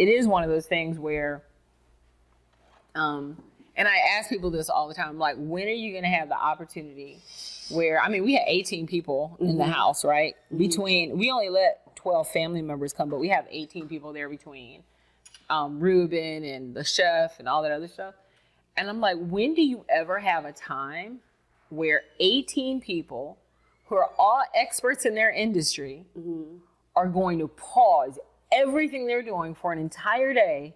is one of those things where, and I ask people this all the time, like, when are you going to have the opportunity where, I mean, we had 18 people in the house, right? Between, we only let 12 family members come, but we have 18 people there between Ruben and the chef and all that other stuff. And I'm like, when do you ever have a time where 18 people who are all experts in their industry are going to pause everything they're doing for an entire day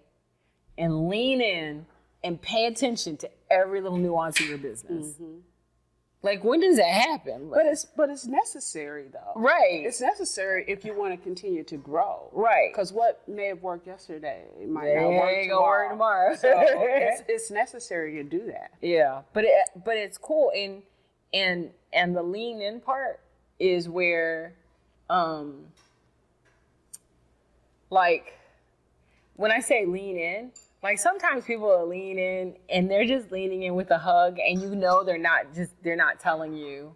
and lean in and pay attention to every little nuance of your business? Like, when does that happen? But it's necessary, though. Right. It's necessary if you want to continue to grow. Right. Because what may have worked yesterday might not work tomorrow. So it's necessary to do that. Yeah. But it's cool. And the lean in part is where, like, when I say lean in, like, sometimes people will lean in and they're just leaning in with a hug, and you know they're not telling you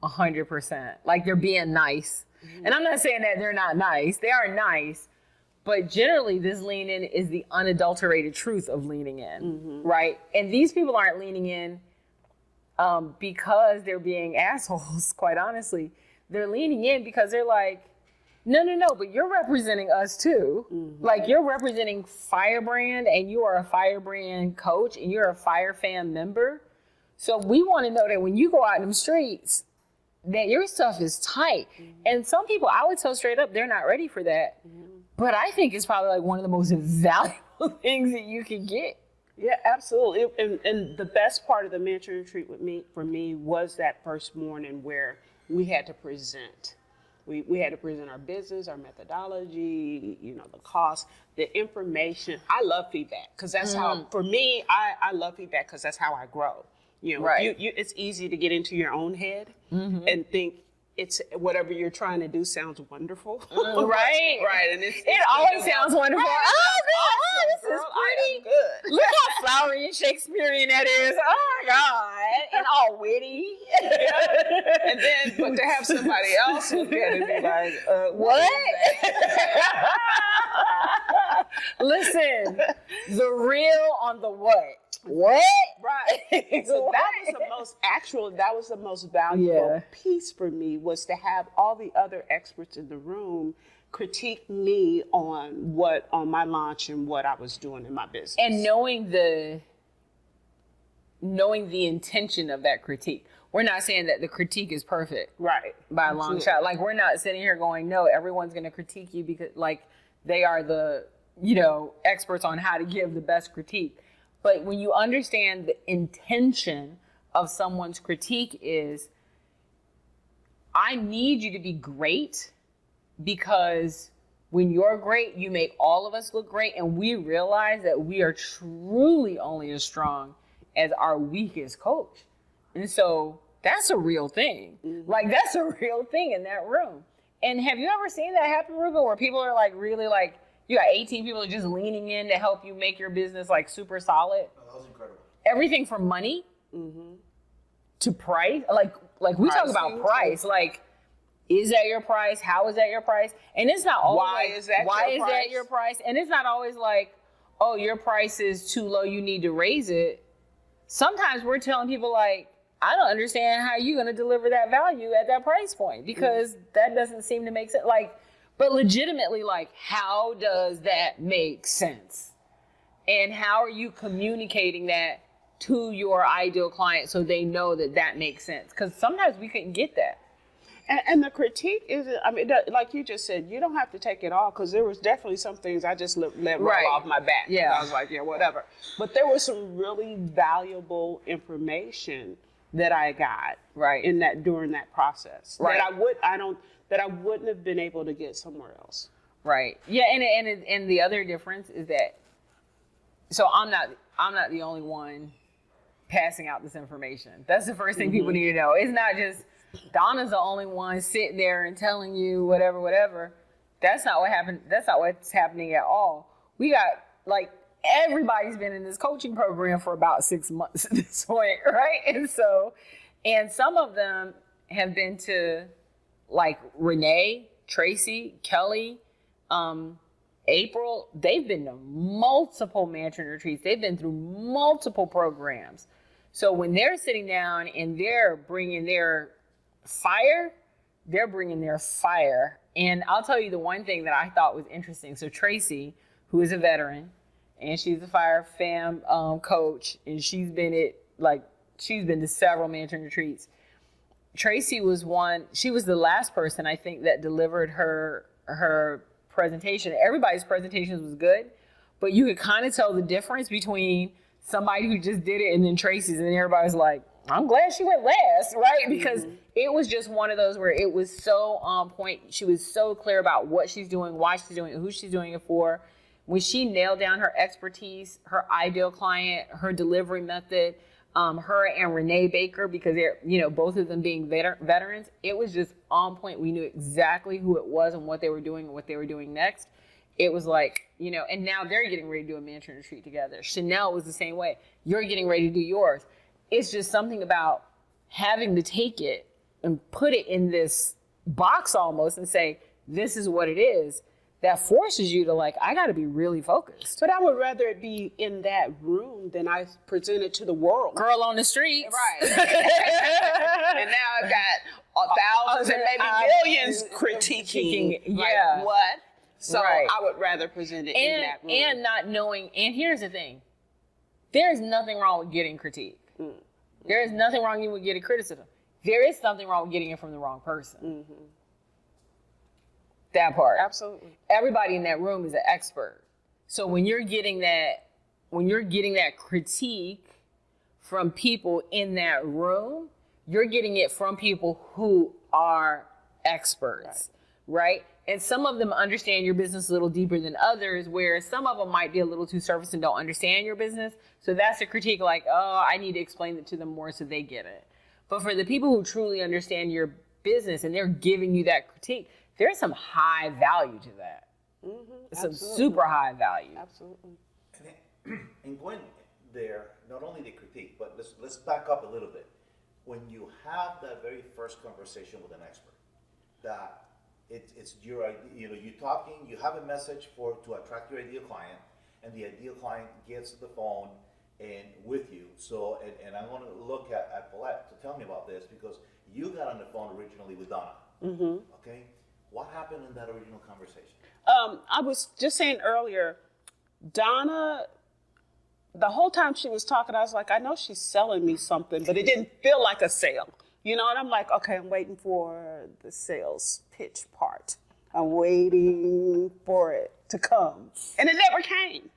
100%. Like, they're being nice. And I'm not saying that they're not nice. They are nice. But generally, this lean in is the unadulterated truth of leaning in, right? And these people aren't leaning in because they're being assholes, quite honestly. They're leaning in because they're like, no, but you're representing us too. Like, you're representing Fyrebrand, and you are a Fyrebrand coach, and you're a Fire Fam member. So we want to know that when you go out in them streets, that your stuff is tight. And some people, I would tell straight up, they're not ready for that. But I think it's probably like one of the most valuable things that you can get. Yeah, absolutely. And the best part of the mentoring retreat for me was that first morning where we had to present. We had to present our business, our methodology, the cost, the information. I love feedback because that's how, for me, I love feedback because that's how I grow. Right. It's easy to get into your own head and think it's whatever you're trying to do sounds wonderful. Right. Right. And it always sounds wonderful. Right. Oh, this is pretty. Good. Look how flowery and Shakespearean that is. Oh my God. And all witty. Yeah. And then, but to have somebody else look at it and be like, what? Listen, the real on the what? What? Right. So that was the most valuable piece for me, was to have all the other experts in the room critique me on my launch and what I was doing in my business. And knowing the intention of that critique. We're not saying that the critique is perfect. Right. By a long shot. Like, we're not sitting here going, no, everyone's going to critique you because, like, they are the, experts on how to give the best critique. But when you understand the intention of someone's critique is, I need you to be great, because when you're great, you make all of us look great. And we realize that we are truly only as strong as our weakest coach. And so that's a real thing. Like, that's a real thing in that room. And have you ever seen that happen, Ruben, where people are like, really, like, you got 18 people just leaning in to help you make your business like super solid? Oh, that was incredible. Everything from money to price. Like we talk about price. Like, is that your price? How is that your price? And it's not always why is that your price? And it's not always like, oh, your price is too low, you need to raise it. Sometimes we're telling people, like, I don't understand how you're going to deliver that value at that price point, because that doesn't seem to make sense. Like, but legitimately, like, how does that make sense? And how are you communicating that to your ideal client so they know that that makes sense? Because sometimes we couldn't get that. And the critique is, I mean, like you just said, you don't have to take it all, because there was definitely some things I just let roll off my back. Yeah. I was like, yeah, whatever. But there was some really valuable information that I got during that process that I wouldn't have been able to get somewhere else. Right. Yeah. And the other difference is that, so I'm not the only one passing out this information. That's the first thing people need to know. It's not just Dawnna's the only one sitting there and telling you whatever. That's not what happened. That's not what's happening at all. We got, like, everybody's been in this coaching program for about 6 months at this point, right? And some of them have been to, like, Renee, Tracy, Kelly, April, they've been to multiple mansion retreats. They've been through multiple programs. So when they're sitting down and they're bringing their fire, they're bringing their fire. And I'll tell you the one thing that I thought was interesting. So Tracy, who is a veteran, and she's a fire fam coach, and she's been to several mansion retreats. Tracy was she was the last person I think that delivered her presentation. Everybody's presentations was good, but you could kind of tell the difference between somebody who just did it and then Tracy's, and everybody's like, I'm glad she went last, right? Because it was just one of those where it was so on point. She was so clear about what she's doing, why she's doing it, who she's doing it for. When she nailed down her expertise, her ideal client, her delivery method, her and Renee Baker, because they're, both of them being veterans, it was just on point. We knew exactly who it was and what they were doing and what they were doing next. It was like, and now they're getting ready to do a mansion retreat together. Chanel was the same way. You're getting ready to do yours. It's just something about having to take it and put it in this box almost and say, this is what it is, that forces you to I got to be really focused. But I would rather it be in that room than I present it to the world. Girl on the street. Right. And now I've got thousands and maybe millions critiquing. Yeah. What? So right. I would rather present it in that room. And not knowing, and here's the thing. There's nothing wrong with getting critique. There is nothing wrong with getting criticism. There is something wrong with getting it from the wrong person. That part. Absolutely. Everybody in that room is an expert. So when you're getting that critique from people in that room, you're getting it from people who are experts, right? And some of them understand your business a little deeper than others, where some of them might be a little too surface and don't understand your business. So that's a critique I need to explain it to them more so they get it. But for the people who truly understand your business and they're giving you that critique, there's some high value to that. Some super high value. Absolutely. And going there, not only the critique, but let's back up a little bit. When you have that very first conversation with an expert, that it's your idea, you're talking, you have a message to attract your ideal client, and the ideal client gets the phone and with you. So, and I want to look at Paulette to tell me about this, because you got on the phone originally with Dawnna. Okay, what happened in that original conversation? I was just saying earlier, Dawnna, the whole time she was talking, I was like, I know she's selling me something, but it didn't feel like a sale. And I'm like, okay, I'm waiting for the sales pitch part. I'm waiting for it to come. And it never came.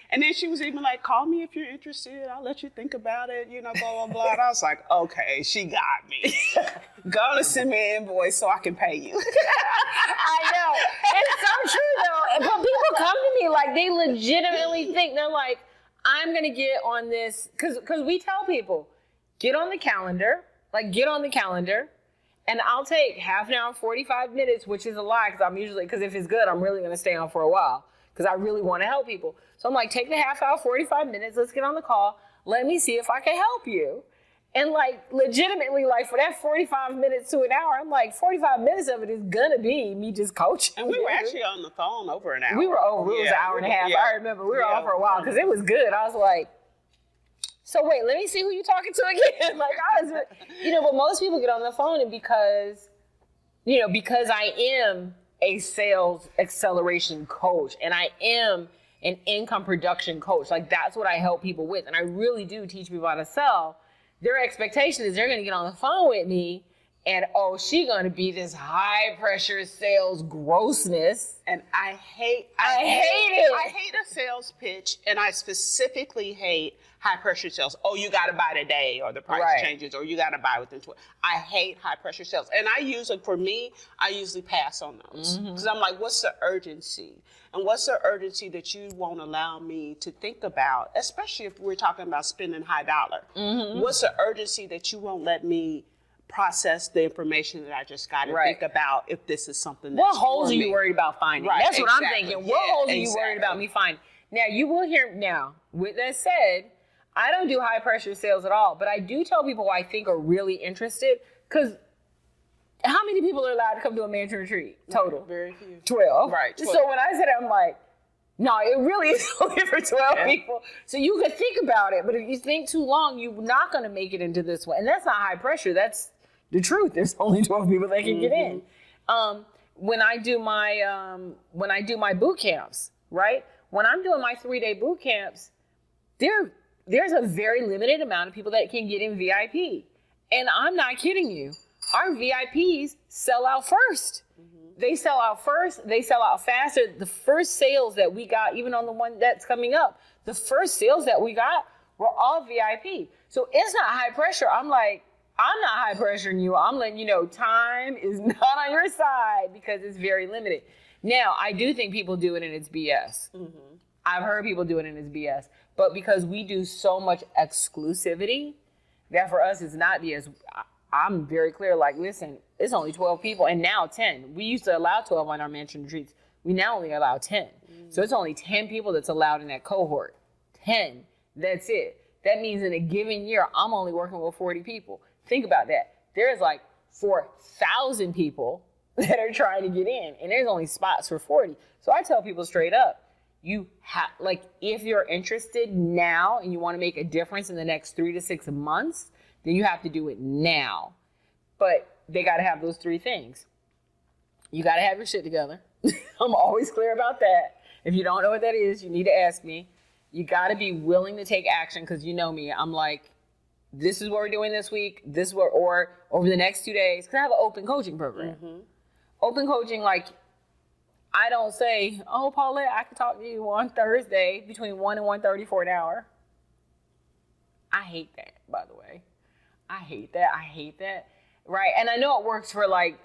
And then she was even like, call me if you're interested. I'll let you think about it, blah, blah, blah. And I was like, okay, she got me. Gonna send me an invoice so I can pay you. I know. It's so true, though. But people come to me they legitimately think, they're like, I'm going to get on this. Because we tell people, get on the calendar. Get on the calendar. And I'll take half an hour, 45 minutes, which is a lot, because if it's good, I'm really going to stay on for a while, because I really want to help people. So I'm like, take the half hour, 45 minutes, let's get on the call. Let me see if I can help you. And legitimately, for that 45 minutes to an hour, I'm like, 45 minutes of it is going to be me just coaching. And we were actually on the phone over an hour. We were over, it was an hour and a half. I remember we were on for a while, because it was good. I was like, so wait, let me see who you're talking to again. But most people get on the phone, and because I am a sales acceleration coach and I am an income production coach, that's what I help people with. And I really do teach people how to sell. Their expectation is they're going to get on the phone with me and, she's going to be this high pressure sales grossness. And I hate it. I hate a sales pitch, and I specifically hate high pressure sales. Oh, you got to buy today, or the price changes, or you got to buy within 12. I hate high pressure sales. And I usually pass on those. Because I'm like, what's the urgency? And what's the urgency that you won't allow me to think about, especially if we're talking about spending high dollar? What's the urgency that you won't let me process the information that I just got to think about if this is something that's what holes are you worried about finding? Right, that's what I'm thinking. What holes are you worried about me finding? Now, you will hear, with that said, I don't do high pressure sales at all, but I do tell people who I think are really interested, because how many people are allowed to come to a mansion retreat total? Very few. 12. Right. 12. So when I said it, I'm like, No, it really is only for 12 people. So you could think about it, but if you think too long, you're not going to make it into this one. And that's not high pressure. That's the truth. There's only 12 people that can get in. When I do my boot camps, right? When I'm doing my 3-day boot camps, there's a very limited amount of people that can get in VIP. And I'm not kidding you. Our VIPs sell out first. They sell out first. They sell out faster. The first sales that we got, even on the one that's coming up, the first sales that we got were all VIP. So it's not high pressure. I'm like, I'm not high pressuring you. I'm letting you know time is not on your side because it's very limited. Now, I do think people do it and it's BS. I've heard people do it and it's BS. But because we do so much exclusivity, that for us is not BS. I'm very clear, like, listen, it's only 12 people and now 10. We used to allow 12 on our mansion retreats. We now only allow 10. So it's only 10 people that's allowed in that cohort. 10, that's it. That means in a given year, I'm only working with 40 people. Think about that. There's like 4,000 people that are trying to get in and there's only spots for 40. So I tell people straight up, you have, like, if you're interested now and you want to make a difference in the next 3 to 6 months, then you have to do it now. But they got to have those 3 things. You got to have your shit together. I'm always clear about that. If you don't know what that is, you need to ask me. You got to be willing to take action because you know me. I'm like, this is what we're doing this week. This is what, or over the next 2 days. Because I have an open coaching program. Open coaching, like, I don't say, oh, Paulette, I can talk to you on Thursday between 1 and 1:30 for an hour. I hate that, by the way. I hate that. Right. And I know it works for like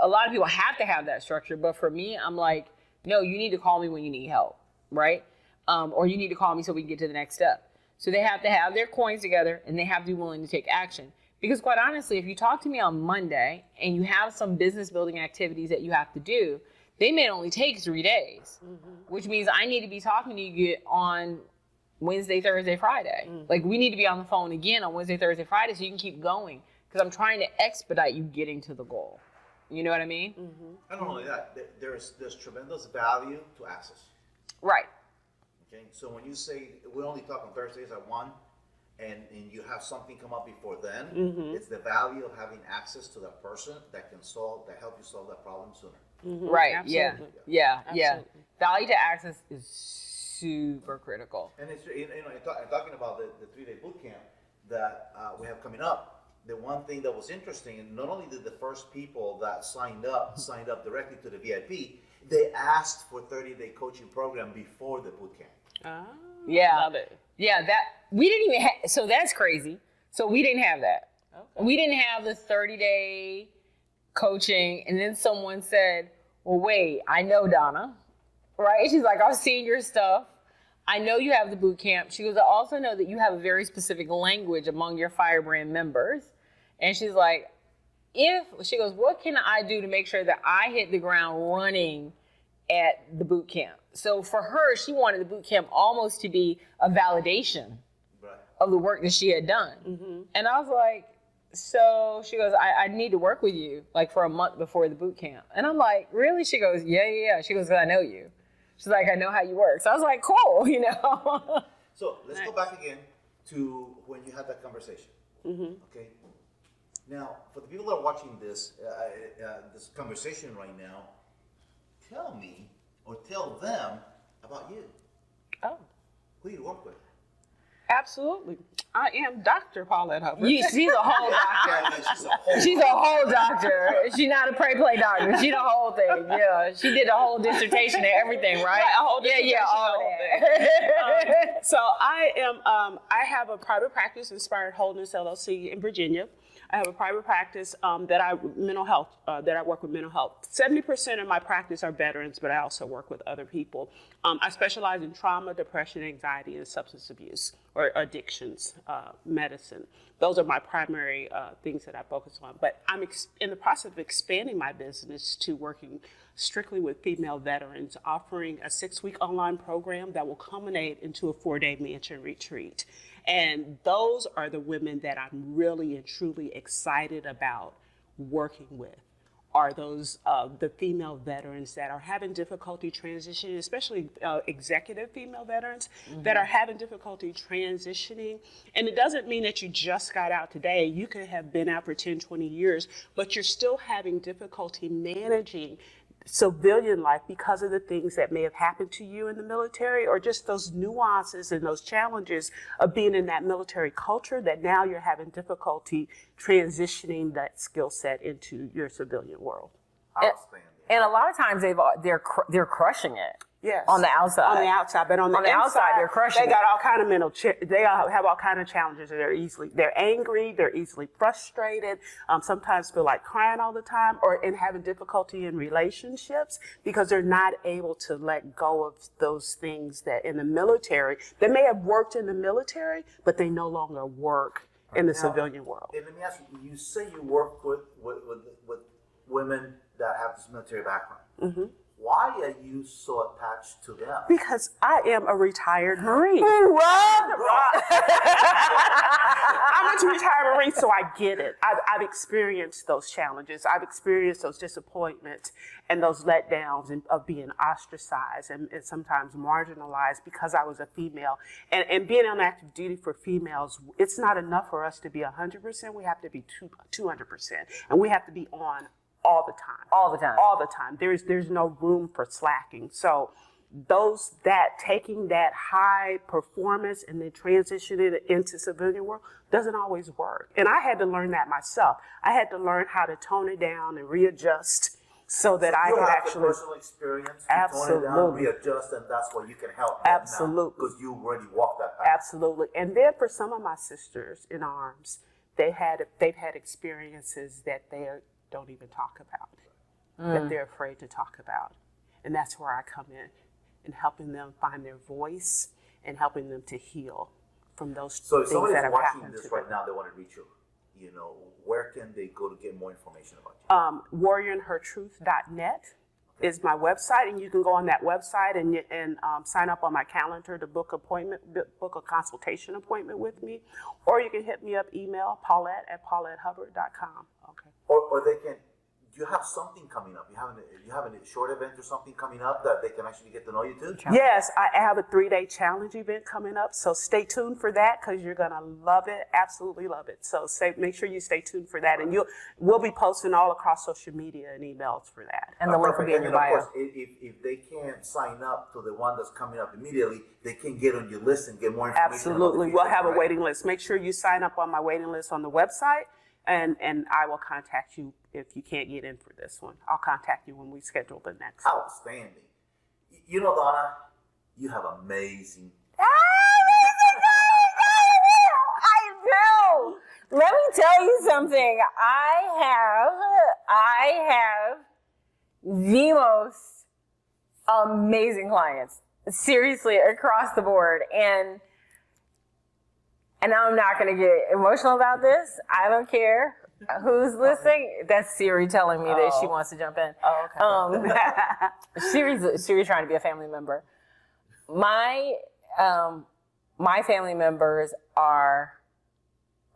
a lot of people have to have that structure. But for me, I'm like, no, you need to call me when you need help. Right. Or you need to call me so we can get to the next step. So they have to have their coins together and they have to be willing to take action. Because quite honestly, if you talk to me on Monday and you have some business building activities that you have to do, they may only take 3 days, which means I need to be talking to you on Wednesday, Thursday, Friday. Like, we need to be on the phone again on Wednesday, Thursday, Friday so you can keep going because I'm trying to expedite you getting to the goal. You know what I mean? Not only that, there's tremendous value to access. Right. Okay, so when you say we only talk on Thursdays at 1 and you have something come up before then, it's the value of having access to that person that can help you solve that problem sooner. Right. Absolutely. Yeah. Absolutely. Value to access is super critical. And it's, talking about the 3-day boot camp that we have coming up, the one thing that was interesting, and not only did the first people that signed up directly to the VIP, they asked for 30-day coaching program before the boot camp. Yeah. Love it. Yeah, that we didn't even have, so that's crazy. So we didn't have that. Okay. We didn't have the 30-day coaching. And then someone said, well, wait, I know Dawnna, right? She's like, I've seen your stuff. I know you have the boot camp. She goes, I also know that you have a very specific language among your Fyrebrand members. And she's like, she goes, what can I do to make sure that I hit the ground running at the boot camp? So for her, she wanted the boot camp almost to be a validation of the work that she had done. And I was like, so she goes, I need to work with you like for a month before the boot camp. And I'm like, really? She goes, yeah. She goes, 'cause I know you. She's like, I know how you work. So I was like, cool, you know. So let's go back again to when you had that conversation. Okay. Now, for the people that are watching this conversation right now, tell me or tell them about you. Oh. Who you work with? Absolutely. I am Dr. Paulette Hubbert. She's a whole doctor. She's a whole doctor. She's not a pray-play doctor. She's the whole thing. Yeah. She did a whole dissertation and everything, right? A whole dissertation. All that. So I have a private practice, Inspired Wholeness LLC in Virginia. I have a private practice that I work with mental health. 70% of my practice are veterans, but I also work with other people. I specialize in trauma, depression, anxiety, and substance abuse or addictions medicine. Those are my primary things that I focus on. But I'm in the process of expanding my business to working strictly with female veterans, offering a 6-week online program that will culminate into a 4-day mansion retreat. And those are the women that I'm really and truly excited about working with. are those the female veterans that are having difficulty transitioning, especially executive female veterans that are having difficulty transitioning. And it doesn't mean that you just got out today. You could have been out for 10, 20 years, but you're still having difficulty managing civilian life because of the things that may have happened to you in the military, or just those nuances and those challenges of being in that military culture, that now you're having difficulty transitioning that skill set into your civilian world. And a lot of times they're crushing it. Yes. On the outside. On the outside, but on the outside, they're crushing They got all kind of they have all kind of challenges. They're angry, they're easily frustrated, sometimes feel like crying all the time, and having difficulty in relationships because they're not able to let go of those things that in the military, they may have worked in the military, but they no longer work in the civilian world. And let me ask you, you say you work with women that have this military background. Mm-hmm. Why are you so attached to them? Because I am a retired Marine. What? I'm a retired Marine, so I get it. I've experienced those challenges. I've experienced those disappointments and those letdowns of being ostracized and sometimes marginalized because I was a female. And being on active duty for females, it's not enough for us to be 100%. We have to be 200%. And we have to be on all the time. All the time. All the time. There's no room for slacking. So taking that high performance and then transitioning it into civilian world doesn't always work. And I had to learn that myself. I had to learn how to tone it down and readjust so that I could actually. You have the personal experience. Absolutely. Tone it down, readjust, and that's what you can help. Absolutely. Because you already walked that path. Absolutely. And then for some of my sisters in arms, they've had experiences that they don't even talk about, that they're afraid to talk about. And that's where I come in helping them find their voice and helping them to heal from those things that have happened. So if somebody's watching this right now, they want to reach you, where can they go to get more information about you? warriorinhertruth.net is my website, and you can go on that website and sign up on my calendar to book a consultation appointment with me, or you can hit me up, email Paulette@PauletteHubbert.com. Okay. Or they can. Do you have something coming up? You have a short event or something coming up that they can actually get to know you too? Yes, I have a 3-day challenge event coming up, so stay tuned for that because you're gonna love it, absolutely love it. So make sure you stay tuned for that, and we'll be posting all across social media and emails for that. And the link will be in your bio. Of course, if they can't sign up to the one that's coming up immediately, they can get on your list and get more information. Absolutely, we'll have a waiting list. Make sure you sign up on my waiting list on the website. And I will contact you if you can't get in for this one. I'll contact you when we schedule the next one. Outstanding. Dawnna, you have amazing. I do. Let me tell you something. I have the most amazing clients. Seriously, across the board. And I'm not going to get emotional about this. I don't care who's listening. That's Siri telling me that she wants to jump in. Oh, okay. Siri's trying to be a family member. My family members are,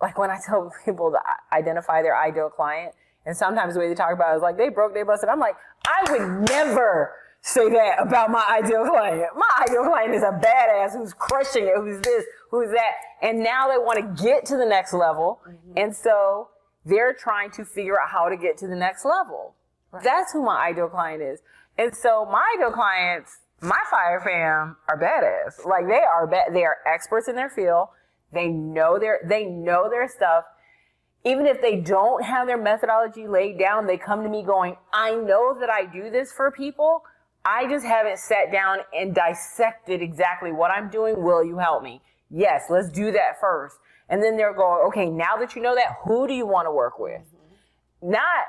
like, when I tell people to identify their ideal client, and sometimes the way they talk about it is like, they broke, they busted. I'm like, I would never say that about my ideal client. My ideal client is a badass who's crushing it, who's this, who's that. And now they want to get to the next level. Mm-hmm. And so they're trying to figure out how to get to the next level. Right. That's who my ideal client is. And so my ideal clients, my Fire fam, are badass. Like, they are experts in their field. They know their stuff. Even if they don't have their methodology laid down, they come to me going, I know that I do this for people. I just haven't sat down and dissected exactly what I'm doing. Will you help me? Yes, let's do that first. And then they're going, okay, now that you know that, who do you want to work with? Mm-hmm. Not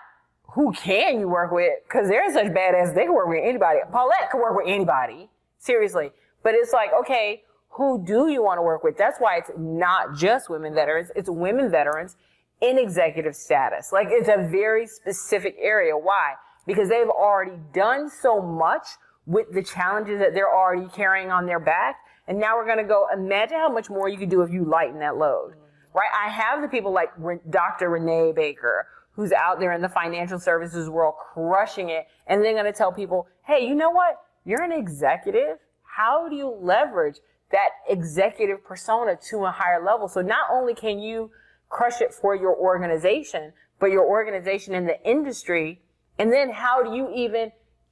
who can you work with, because they're such badass, they can work with anybody. Paulette can work with anybody, seriously. But it's like, okay, who do you want to work with? That's why it's not just women veterans, it's women veterans in executive status. Like, it's a very specific area. Why? Because they've already done so much with the challenges that they're already carrying on their back. And now we're going to go, imagine how much more you could do if you lighten that load, right? I have the people like Dr. Renee Baker, who's out there in the financial services world crushing it, and then going to tell people, hey, you know what? You're an executive. How do you leverage that executive persona to a higher level? So not only can you crush it for your organization, but your organization in the industry, and then how do you even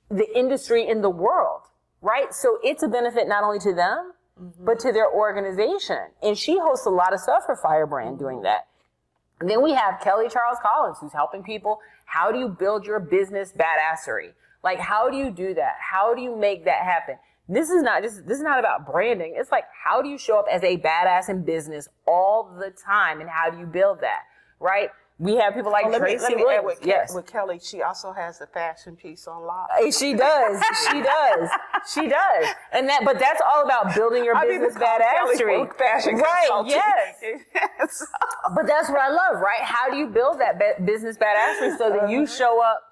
the industry in the world, right? So it's a benefit not only to them, but to their organization. And she hosts a lot of stuff for Fyrebrand doing that. And then we have Kelly Charles Collins, who's helping people. How do you build your business badassery? Like, how do you do that? How do you make that happen? This is not about branding. It's like, how do you show up as a badass in business all the time? And how do you build that, right? We have people like Tracy Williams. Yes. With Kelly, she also has the fashion piece on lock. She does. But that's all about building your business badassery. Right, yes. But that's what I love, right? How do you build that business badassery so that you show up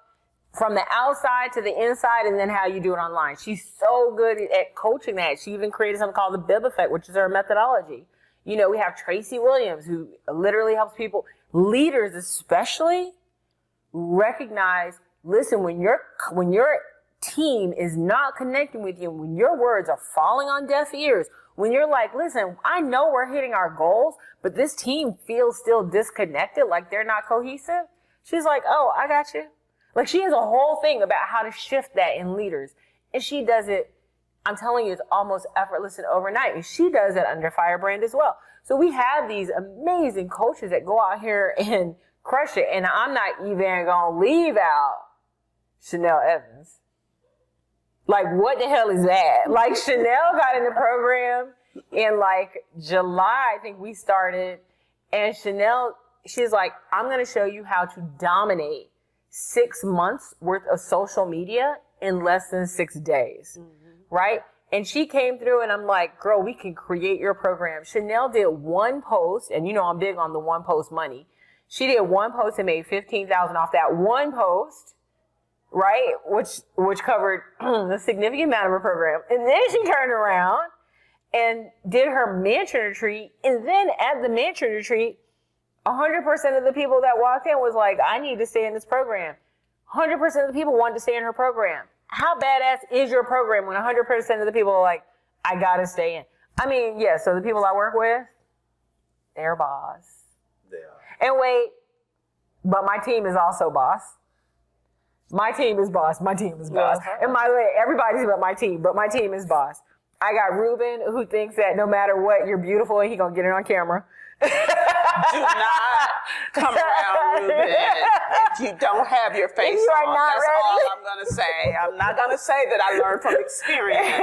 from the outside to the inside, and then how you do it online? She's so good at coaching that. She even created something called the Bib Effect, which is her methodology. You know, we have Tracy Williams, who literally helps people, leaders especially, recognize, listen, when your team is not connecting with you, when your words are falling on deaf ears, when you're like, listen, I know we're hitting our goals, but this team feels still disconnected, like they're not cohesive. She's like, oh, I got you. Like, she has a whole thing about how to shift that in leaders. And she does it, I'm telling you, it's almost effortless and overnight. And she does it under Fyrebrand as well. So we have these amazing coaches that go out here and crush it. And I'm not even going to leave out Chanel Evans. Like, what the hell is that? Like, Chanel got in the program in like July, I think we started. And Chanel, she's like, I'm going to show you how to dominate 6 months worth of social media in less than 6 days, right? And she came through and I'm like, girl, we can create your program. Chanel did one post, and you know I'm big on the one post money. She did one post and made $15,000 off that one post, right? Which covered a significant amount of her program. And then she turned around and did her mansion retreat. And then at the mansion retreat, 100% of the people that walked in was like, I need to stay in this program. 100% of the people wanted to stay in her program. How badass is your program when 100% of the people are like, I gotta stay in? I mean, yeah, so the people I work with, they're boss. They are. And wait, but my team is also boss. My team is boss. My team is boss. And everybody's but my team is boss. I got Ruben, who thinks that no matter what, you're beautiful and he gonna get it on camera. Do not come around, Ruben, if you don't have your face you are on. not That's ready. all I'm going to say. I'm not going to say that I learned from experience.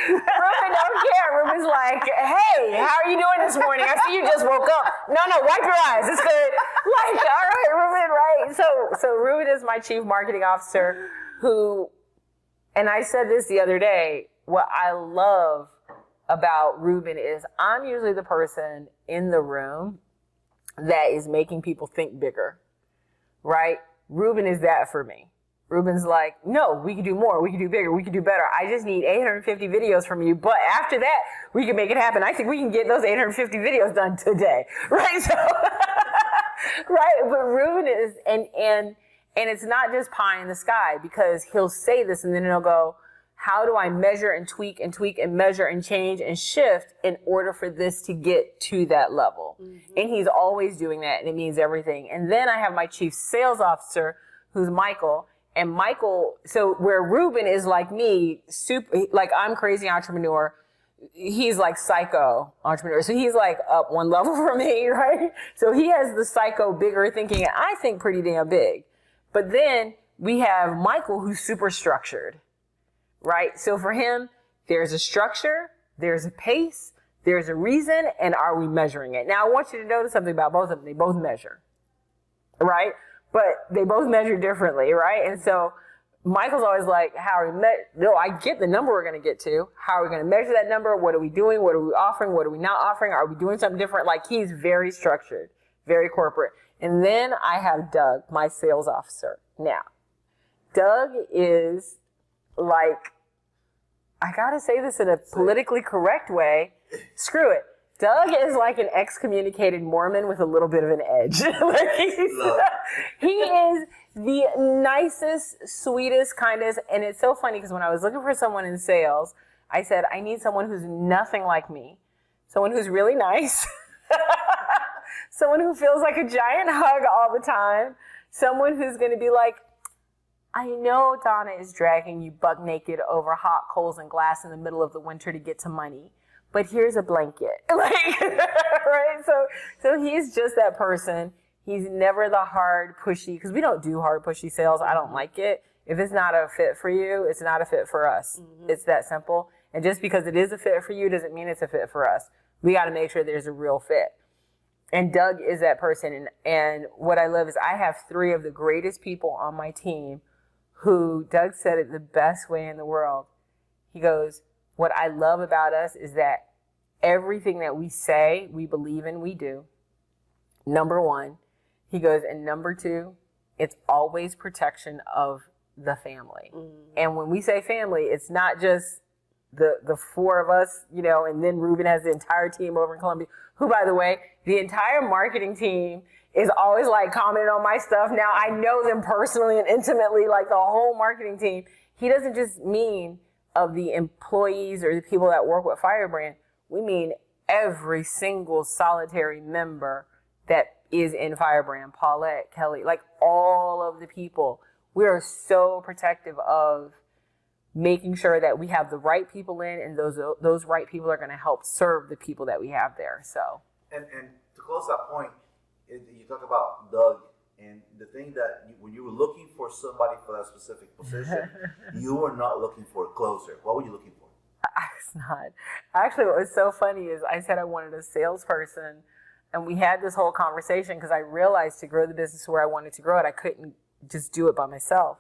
Ruben don't care. Ruben's like, hey, how are you doing this morning? I see you just woke up. No, wipe your eyes. It's good. Like, all right, Ruben, right? So Ruben is my chief marketing officer who, and I said this the other day, what I love about Ruben is I'm usually the person in the room that is making people think bigger, right? Ruben is that for me. Ruben's like, no, we can do more. We can do bigger. We can do better. I just need 850 videos from you. But after that, we can make it happen. I think we can get those 850 videos done today, right? So, right. But Ruben is, and it's not just pie in the sky, because he'll say this and then he'll go, how do I measure and tweak and measure and change and shift in order for this to get to that level? And he's always doing that, and it means everything. And then I have my chief sales officer, who's Michael. And Michael, so where Ruben is like me, like I'm crazy entrepreneur, he's like psycho entrepreneur. So he's like up one level from me, right? So he has the psycho bigger thinking, and I think pretty damn big. But then we have Michael, who's super structured. Right? So for him, there's a structure, there's a pace, there's a reason, and are we measuring it? Now, I want you to notice something about both of them. They both measure, right? But they both measure differently, right? And so Michael's always like, how are we no, I get the number we're going to get to. How are we going to measure that number? What are we doing? What are we offering? What are we not offering? Are we doing something different? Like, he's very structured, very corporate. And then I have Doug, my sales officer. Now, Doug is like, I gotta say this in a politically correct way. Screw it. Doug is like an excommunicated Mormon with a little bit of an edge. Like he is the nicest, sweetest, kindest. And it's so funny because when I was looking for someone in sales, I said, I need someone who's nothing like me. Someone who's really nice. Someone who feels like a giant hug all the time. Someone who's going to be like, I know Dawnna is dragging you buck naked over hot coals and glass in the middle of the winter to get to money, but here's a blanket. Like, right? So he's just that person. He's never the hard, pushy, because we don't do hard, pushy sales. I don't like it. If it's not a fit for you, it's not a fit for us. Mm-hmm. It's that simple. And just because it is a fit for you doesn't mean it's a fit for us. We got to make sure there's a real fit. And Doug is that person. And what I love is I have 3 of the greatest people on my team who, Doug said it the best way in the world. He goes, what I love about us is that everything that we say, we believe in, we do. Number 1. He goes, and number 2, it's always protection of the family. Mm-hmm. And when we say family, it's not just the 4 of us, you know, and then Ruben has the entire team over in Columbia, who, by the way, the entire marketing team is always like commenting on my stuff. Now I know them personally and intimately, like the whole marketing team. He doesn't just mean of the employees or the people that work with Fyrebrand. We mean every single solitary member that is in Fyrebrand, Paulette, Kelly, like all of the people. We are so protective of making sure that we have the right people in, and those right people are going to help serve the people that we have there. So, and to close that point, you talk about Doug, and the thing that when you were looking for somebody for that specific position, you were not looking for a closer. What were you looking for? I was not. Actually, what was so funny is I said I wanted a salesperson, and we had this whole conversation because I realized to grow the business where I wanted to grow it, I couldn't just do it by myself.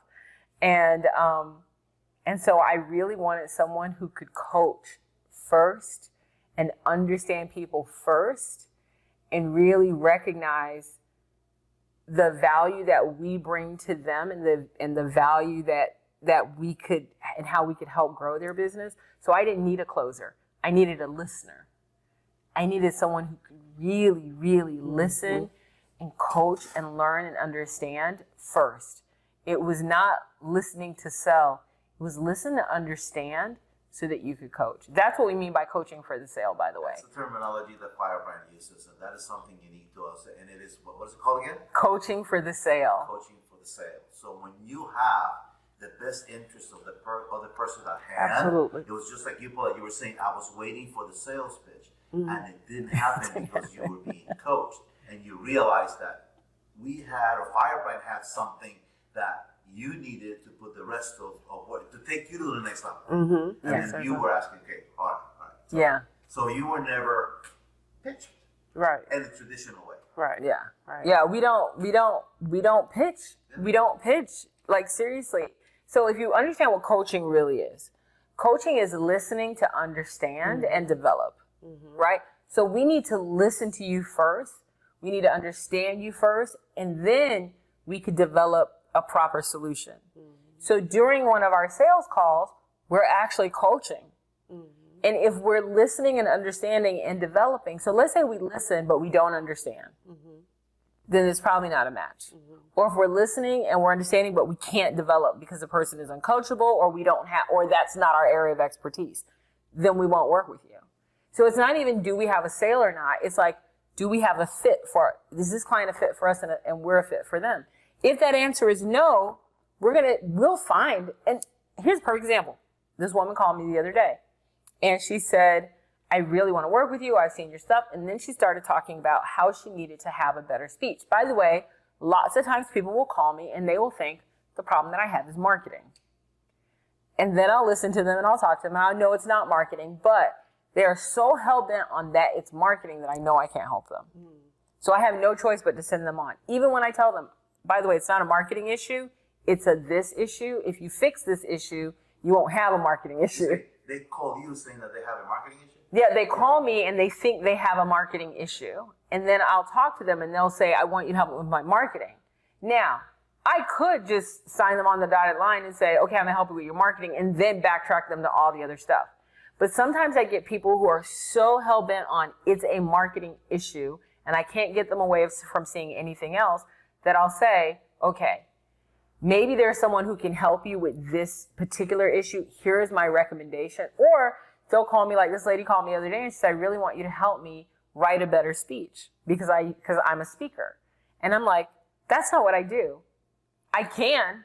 And so I really wanted someone who could coach first and understand people first and really recognize the value that we bring to them and the value that we could and how we could help grow their business. So I didn't need a closer. I needed a listener. I needed someone who could really, really listen and coach and learn and understand first. It was not listening to sell. It was listen to understand so that you could coach. That's what we mean by coaching for the sale, by the way. That's the terminology that Fyrebrand uses, and that is something unique to us. And it is, what is it called again? Coaching for the sale. Coaching for the sale. So when you have the best interest of the person at hand, absolutely. It was just like you were saying, I was waiting for the sales pitch, and it didn't happen because you were being coached. And you realized that we had, or Fyrebrand had something that you needed to put the rest of what to take you to the next level. Mm-hmm. And then you were asking, okay, all right. So, yeah. So you were never pitched. Right. In the traditional way. Right. Yeah. Right. Yeah. We don't pitch. Yeah. We don't pitch. Like, seriously. So if you understand what coaching really is, coaching is listening to understand and develop. Mm-hmm. Right. So we need to listen to you first. We need to understand you first, and then we could develop a proper solution. Mm-hmm. So during one of our sales calls, we're actually coaching. Mm-hmm. And if we're listening and understanding and developing, so let's say we listen, but we don't understand, then it's probably not a match. Mm-hmm. Or if we're listening and we're understanding, but we can't develop because the person is uncoachable, or we don't have, or that's not our area of expertise, then we won't work with you. So it's not even, do we have a sale or not? It's like, do we have a fit for, is this client a fit for us and we're a fit for them? If that answer is no, we'll find, and here's a perfect example. This woman called me the other day, and she said, I really want to work with you. I've seen your stuff. And then she started talking about how she needed to have a better speech. By the way, lots of times people will call me and they will think the problem that I have is marketing. And then I'll listen to them and I'll talk to them. And I know it's not marketing, but they are so hell-bent on that it's marketing that I know I can't help them. So I have no choice but to send them on. Even when I tell them, by the way, it's not a marketing issue, it's a this issue. If you fix this issue, you won't have a marketing issue. They call you saying that they have a marketing issue? Yeah, they call me and they think they have a marketing issue. And then I'll talk to them and they'll say, I want you to help me with my marketing. Now, I could just sign them on the dotted line and say, okay, I'm going to help you with your marketing, and then backtrack them to all the other stuff. But sometimes I get people who are so hell-bent on it's a marketing issue and I can't get them away from seeing anything else that I'll say, okay, maybe there's someone who can help you with this particular issue. Here's my recommendation. Or they'll call me, like this lady called me the other day and she said, I really want you to help me write a better speech because I'm a speaker. And I'm like, that's not what I do. I can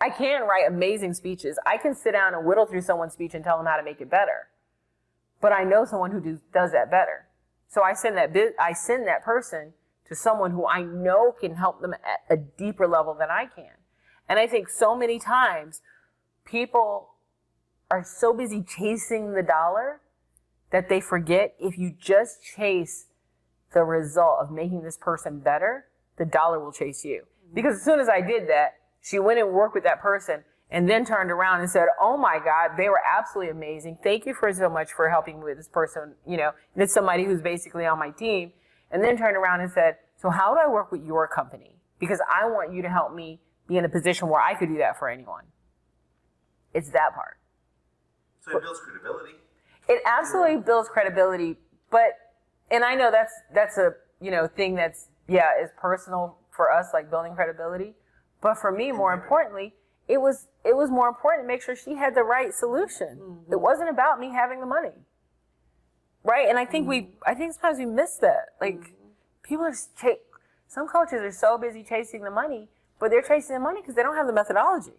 write amazing speeches. I can sit down and whittle through someone's speech and tell them how to make it better. But I know someone who does that better. So I send that person to someone who I know can help them at a deeper level than I can. And I think so many times people are so busy chasing the dollar that they forget if you just chase the result of making this person better, the dollar will chase you. Because as soon as I did that, she went and worked with that person and then turned around and said, oh my God, they were absolutely amazing. Thank you for so much for helping me with this person, and it's somebody who's basically on my team. And then turned around and said, so how do I work with your company? Because I want you to help me be in a position where I could do that for anyone. It's that part. So it builds credibility. It absolutely builds credibility, and I know that's a, thing that's, is personal for us, like building credibility. But for me, more importantly, it was more important to make sure she had the right solution. Mm-hmm. It wasn't about me having the money. Right? And I think sometimes we miss that. Like, people some coaches are so busy chasing the money, but they're chasing the money because they don't have the methodology.